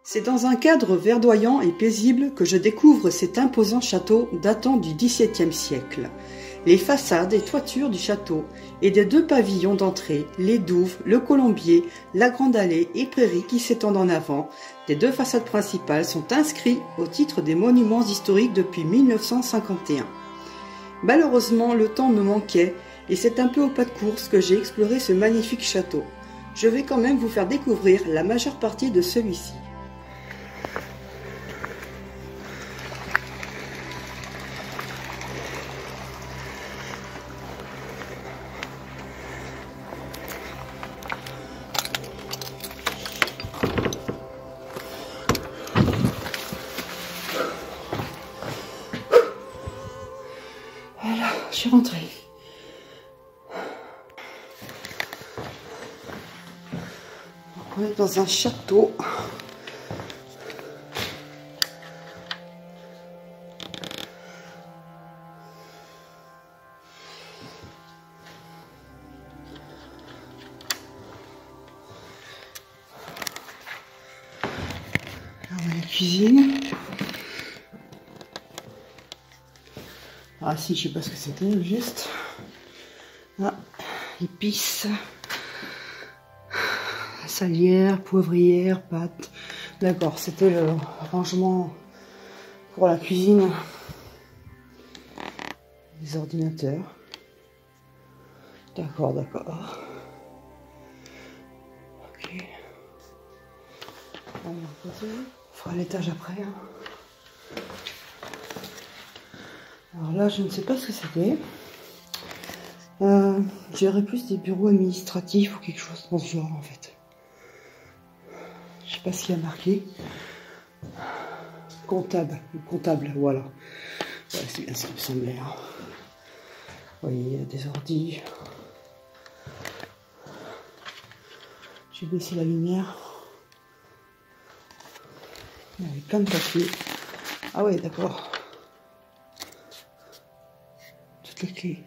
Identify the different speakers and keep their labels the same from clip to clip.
Speaker 1: C'est dans un cadre verdoyant et paisible que je découvre cet imposant château datant du XVIIe siècle. Les façades et toitures du château et des deux pavillons d'entrée, les douves, le colombier, la grande allée et prairie qui s'étendent en avant, des deux façades principales sont inscrits au titre des monuments historiques depuis 1951. Malheureusement, le temps me manquait et c'est un peu au pas de course que j'ai exploré ce magnifique château. Je vais quand même vous faire découvrir la majeure partie de celui-ci. Voilà, je suis rentrée. On est dans un château. Là, on a la cuisine. Ah si, je sais pas ce que c'était juste. Ah, épices, salière, poivrière, pâte. D'accord, c'était le rangement pour la cuisine. Les ordinateurs. D'accord, d'accord. Ok. On fera l'étage après. Hein. Alors là, je ne sais pas ce que c'était. Je dirais plus des bureaux administratifs ou quelque chose dans ce genre en fait. Je sais pas ce qu'il y a marqué. Comptable, voilà. Ouais, c'est bien ce qui me semblait. Hein. Vous voyez, il y a des ordis. J'ai baissé la lumière. Il y avait plein de papiers. Ah ouais, d'accord. Toutes les clés.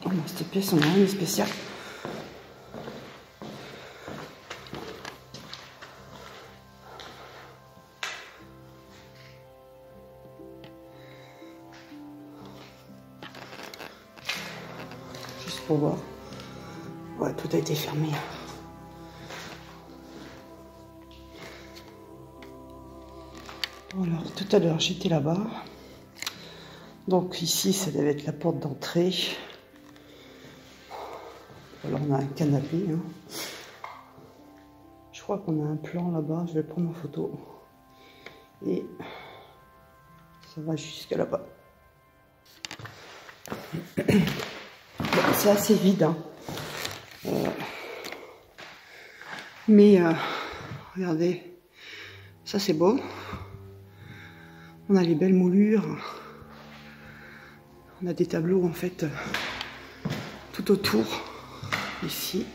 Speaker 1: Oh, dans cette pièce, on n'a rien de spécial. Juste pour voir. Ouais, tout a été fermé. Bon, alors, tout à l'heure, j'étais là-bas. Donc ici, ça devait être la porte d'entrée. Alors on a un canapé. Hein. Je crois qu'on a un plan là-bas. Je vais prendre en photo. Et ça va jusqu'à là-bas. Bon, c'est assez vide. Hein. Mais regardez, ça c'est beau. On a les belles moulures. On a des tableaux en fait tout autour, ici.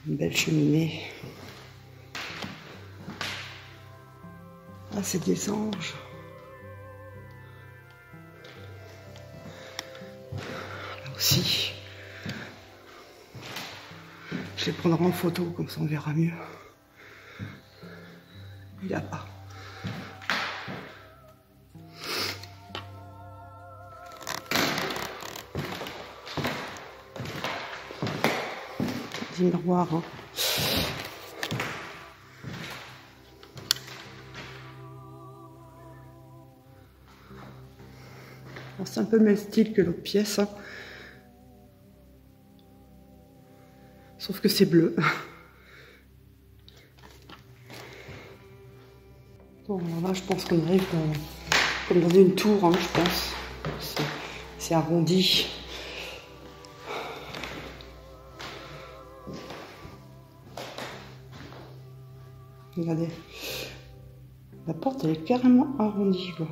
Speaker 1: Une belle cheminée. Ah, c'est des anges. Là aussi. Je les prendrai en photo, comme ça on verra mieux. Il n'y a pas. Des miroirs. Hein. C'est un peu le même style que l'autre pièce. Hein. Sauf que c'est bleu. Bon, alors là, je pense qu'on arrive comme dans une tour, hein, je pense. C'est arrondi. Regardez. La porte, elle est carrément arrondie, quoi.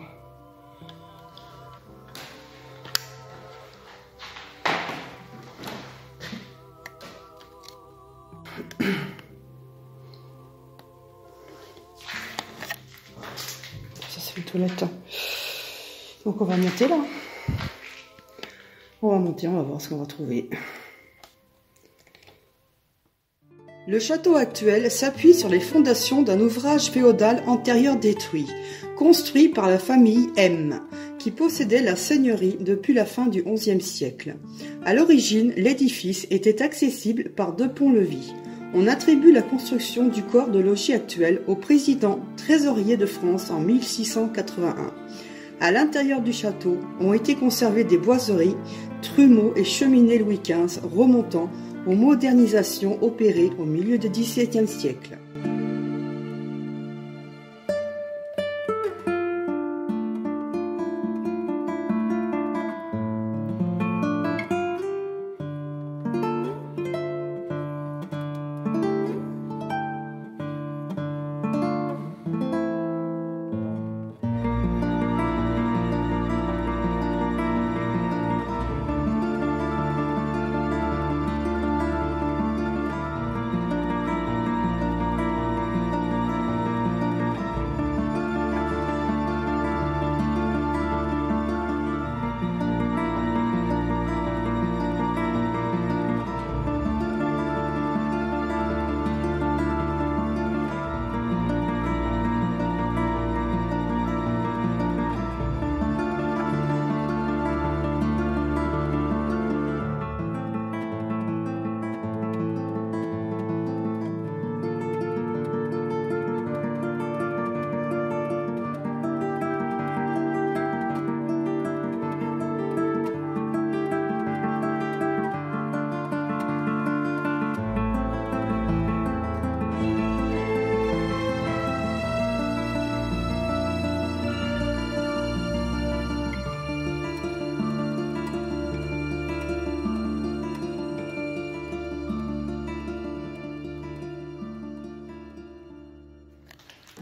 Speaker 1: toilettes. Donc on va monter là. On va monter, on va voir ce qu'on va trouver. Le château actuel s'appuie sur les fondations d'un ouvrage féodal antérieur détruit, construit par la famille M, qui possédait la seigneurie depuis la fin du XIe siècle. À l'origine, l'édifice était accessible par 2 ponts-levis. On attribue la construction du corps de logis actuel au président trésorier de France en 1681. À l'intérieur du château ont été conservées des boiseries, trumeaux et cheminées Louis XV remontant aux modernisations opérées au milieu du XVIIe siècle.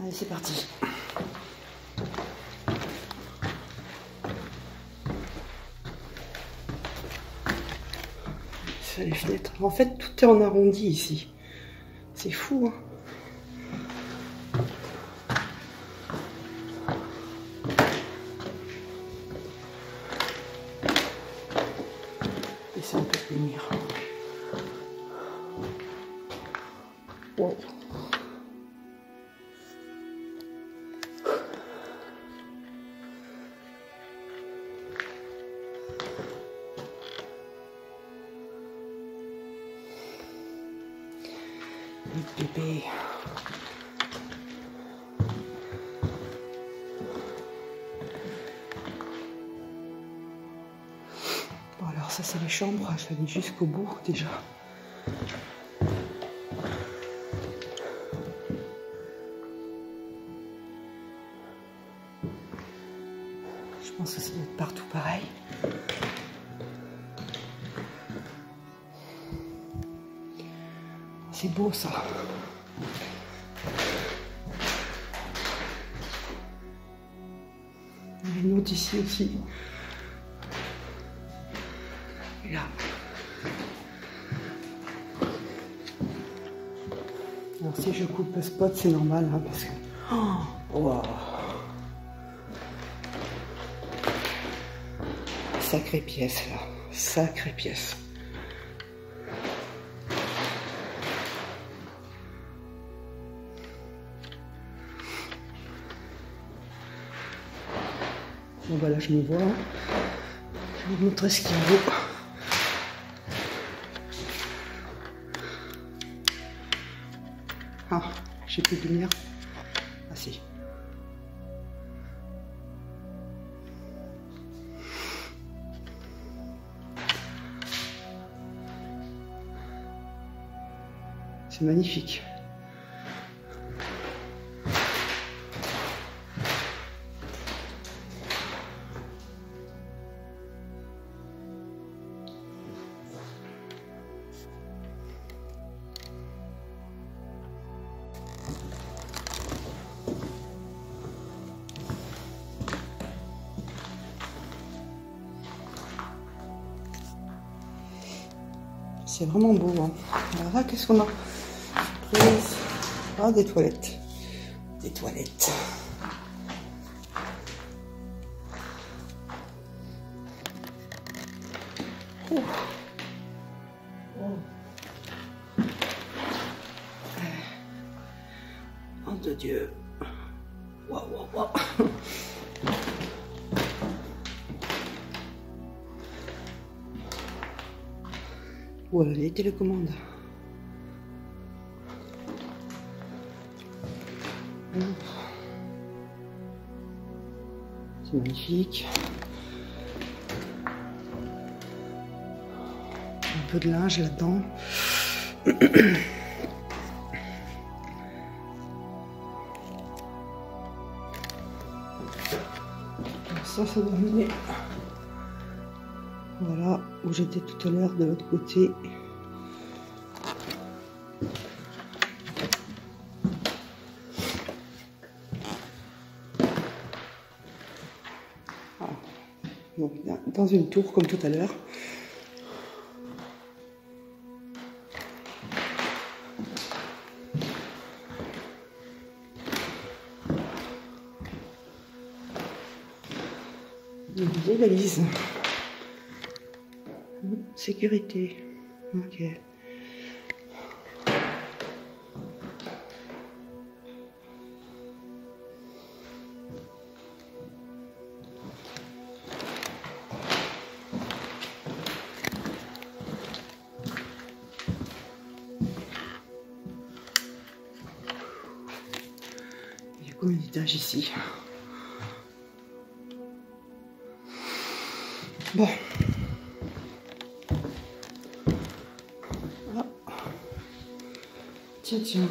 Speaker 1: Allez, c'est parti. C'est les fenêtres. En fait, tout est en arrondi ici. C'est fou, hein. Et c'est un peu de lumière. Wow. Bébé. Bon alors ça c'est les chambres, je vais aller jusqu'au bout déjà. Je pense que ça doit être partout pareil. C'est beau ça. Il y a une autre ici aussi. Et là. Alors si je coupe le spot, c'est normal hein, parce que. Oh, wow. Sacrée pièce là. Sacrée pièce. Bon voilà, je me vois. Je vais vous montrer ce qu'il y a beau. Ah, j'ai plus de lumière. Ah si. C'est magnifique. C'est vraiment beau. Hein. Alors là, qu'est-ce qu'on a? Ah, des toilettes. Des toilettes. Oh. Oh. Oh de Dieu. Waouh, waouh, waouh. Voilà les télécommandes. C'est magnifique. Un peu de linge là-dedans. Ça doit mener. Voilà où j'étais tout à l'heure de l'autre côté. Voilà. Donc, dans une tour comme tout à l'heure. Des valises. Sécurité. Ok. Il y a combien d'étages ici? Bon. Ah. Tiens, tiens.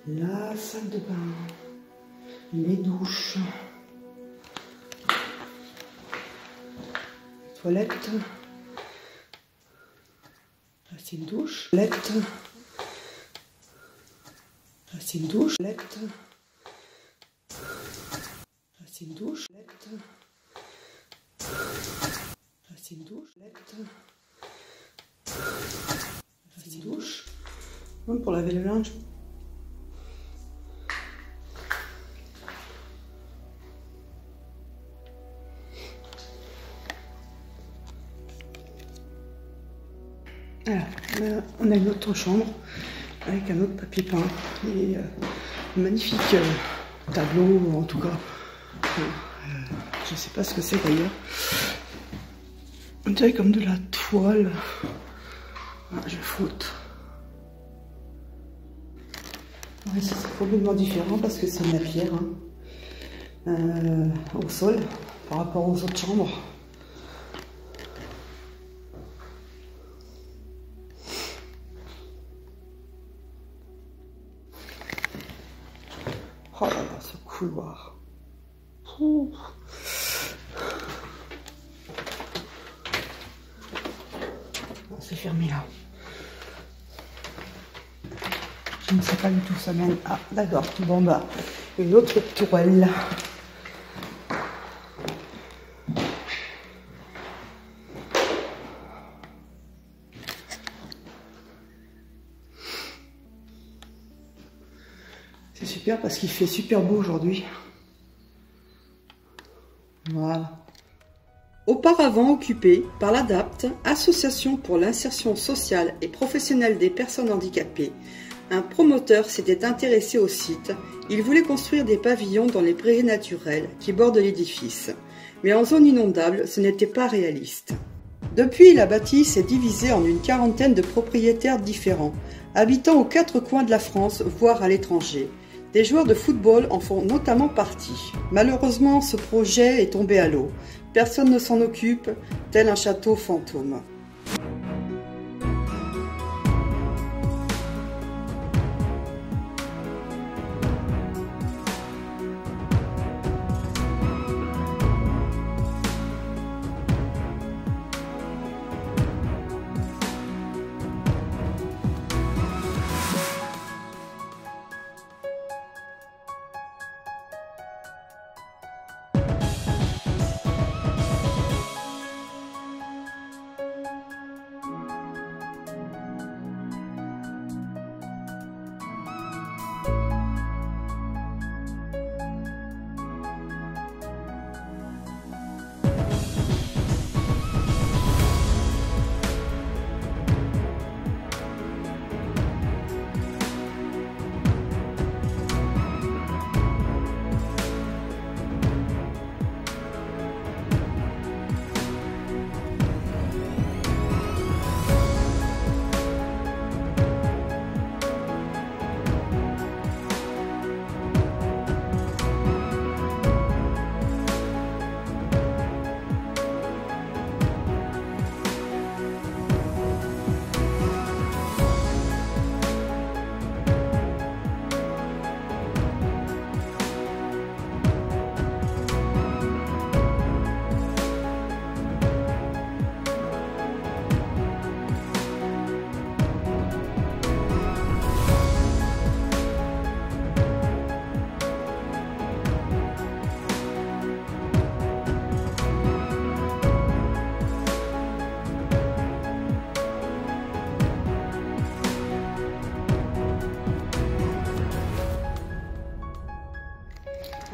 Speaker 1: La salle de bain. Les douches. Toilette. Là, c'est une douche. Toilette. Là, c'est une douche. Toilette. Là, c'est une douche. Toilette. Là, c'est une douche. Toilette. Là, c'est une douche. Même pour laver le linge. Alors, là, on a une autre chambre avec un autre papier peint et un magnifique tableau, en tout cas. Je ne sais pas ce que c'est d'ailleurs. On dirait comme de la toile. Ah, je flotte. Ouais, ça c'est complètement différent parce que c'est de la pierre au sol par rapport aux autres chambres. Oh là là, ce couloir. Ouh. C'est fermé là. Je ne sais pas du tout où ça mène. Ah, d'accord. Bon bah, une autre tourelle. C'est super parce qu'il fait super beau aujourd'hui. Voilà. Auparavant occupé par l'ADAPT, Association pour l'insertion sociale et professionnelle des personnes handicapées, un promoteur s'était intéressé au site. Il voulait construire des pavillons dans les prairies naturelles qui bordent l'édifice. Mais en zone inondable, ce n'était pas réaliste. Depuis, la bâtisse est divisée en une quarantaine de propriétaires différents, habitant aux quatre coins de la France, voire à l'étranger. Des joueurs de football en font notamment partie. Malheureusement, ce projet est tombé à l'eau. Personne ne s'en occupe, tel un château fantôme.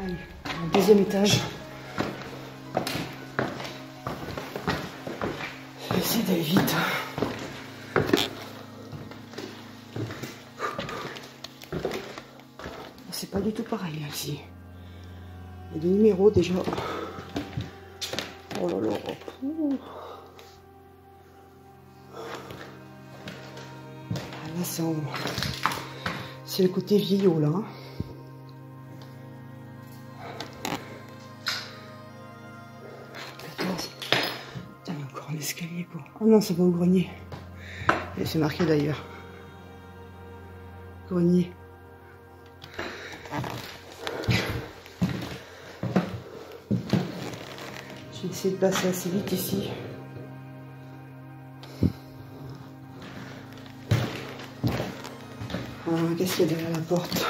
Speaker 1: Allez, au deuxième étage. Je vais essayer d'aller vite. C'est pas du tout pareil là, ici. Il y a des numéros déjà. Oh là là. Là, c'est le côté vieillot là. Hein. Putain, il y a encore un escalier quoi. Oh non, ça va au grenier. Et c'est marqué d'ailleurs. Grenier. Je vais essayer de passer assez vite ici. Qu'est-ce qu'il y a derrière la porte?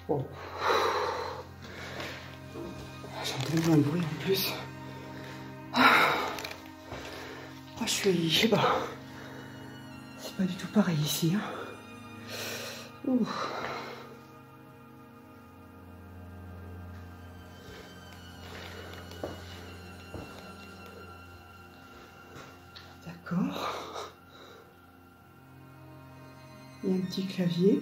Speaker 1: Oh. J'entends un bruit en plus. Je sais pas. C'est pas du tout pareil ici. Hein. D'accord. Il y a un petit clavier.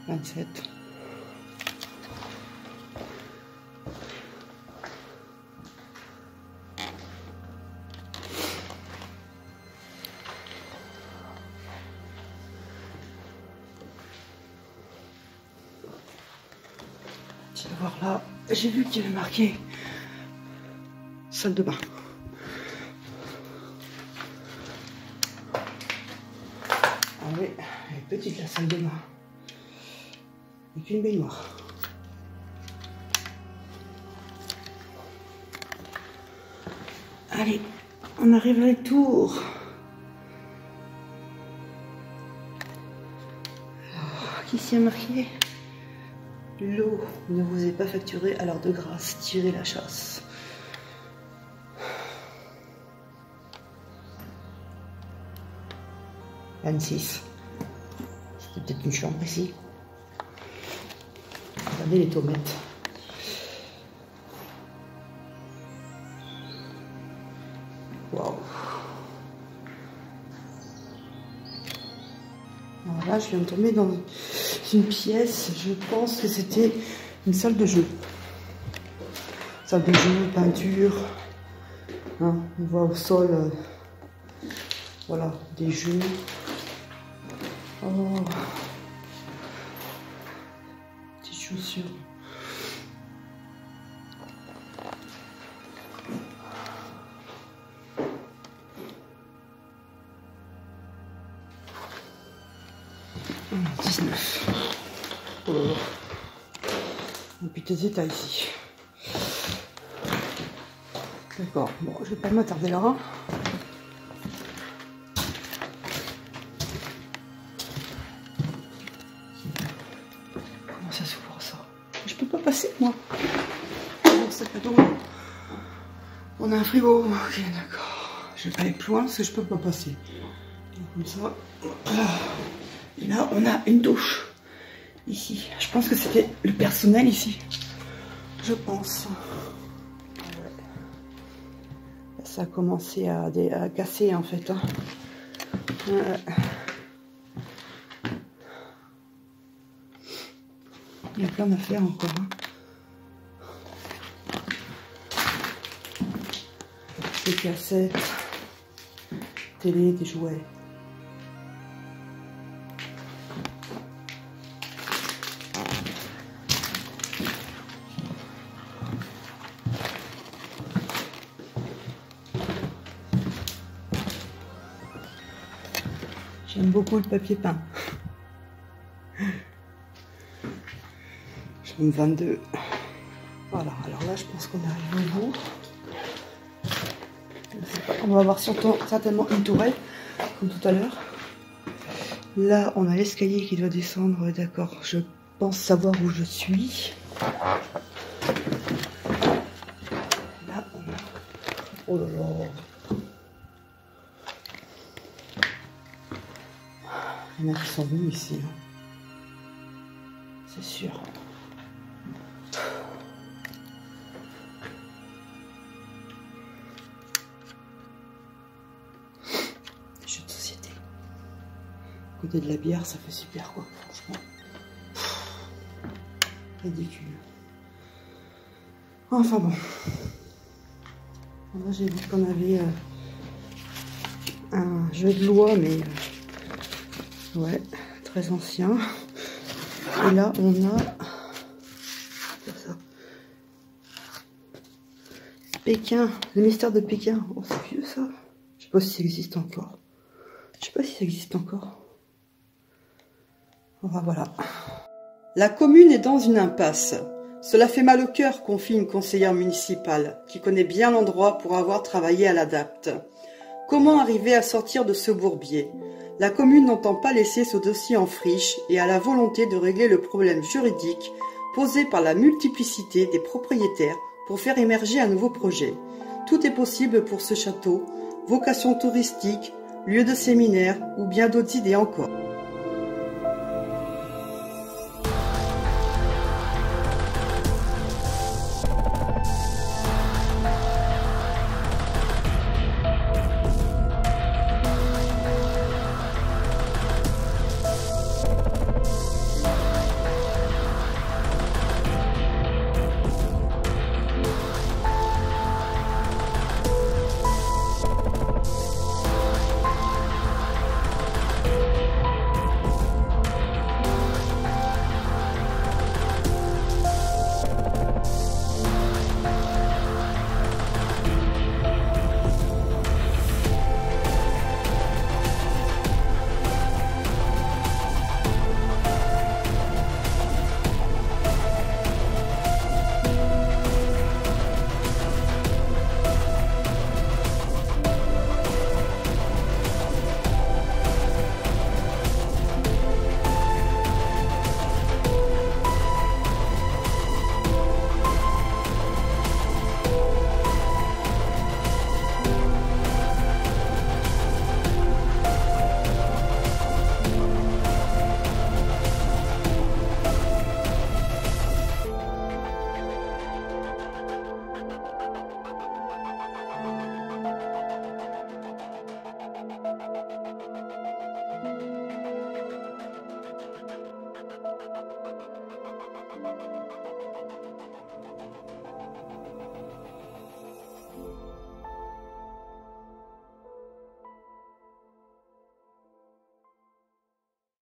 Speaker 1: « 27. » Tu vas voir là, j'ai vu qu'il y avait marqué salle de bain. Ah oui, elle est petite la salle de bain. Et puis une baignoire. Allez, on arrive à la tour. Qu'est-ce qu'il y a marqué? L'eau ne vous est pas facturée, alors de grâce, tirez la chasse. « 26. » C'était peut-être une chambre ici. Regardez les tomates. Waouh. Alors là, je viens de tomber dans une pièce. Je pense que c'était une salle de jeu. Salle de jeu, peinture. Hein, on voit au sol, voilà, des jeux. Oh. Petites chaussures. Oh, 19. Oh là là. Et puis des états ici. D'accord, bon, je vais pas m'attarder là. Hein. Comment ça s'ouvre ça? Je peux pas passer moi. Bon, sac à dos. On a un frigo. Ok, d'accord. Je vais pas aller plus loin parce que je peux pas passer. Comme ça. Et là, on a une douche. Ici. Je pense que c'était le personnel ici. Je pense. Ça a commencé à casser en fait. Hein. Il y a plein d'affaires encore. Hein. Des cassettes, télé, des jouets. J'aime beaucoup le papier peint. Chambre 22. Voilà, alors là je pense qu'on arrive au bout. Je sais pas, on va avoir certainement une tourelle, comme tout à l'heure. Là on a l'escalier qui doit descendre, d'accord, je pense savoir où je suis. Oh là là. Il y en a qui sont venus ici. Hein. C'est sûr. Jeux de société. À côté de la bière, ça fait super quoi, franchement. Ridicule. Enfin bon. Là j'ai vu qu'on avait un jeu de loi, mais ouais, très ancien. Et là on a ça. Pékin, le mystère de Pékin. Oh c'est vieux ça. Je sais pas si ça existe encore. Je sais pas si ça existe encore. Enfin, voilà. La commune est dans une impasse. Cela fait mal au cœur, confie une conseillère municipale, qui connaît bien l'endroit pour avoir travaillé à l'ADAPT. Comment arriver à sortir de ce bourbier? La commune n'entend pas laisser ce dossier en friche et a la volonté de régler le problème juridique posé par la multiplicité des propriétaires pour faire émerger un nouveau projet. Tout est possible pour ce château, vocation touristique, lieu de séminaire ou bien d'autres idées encore.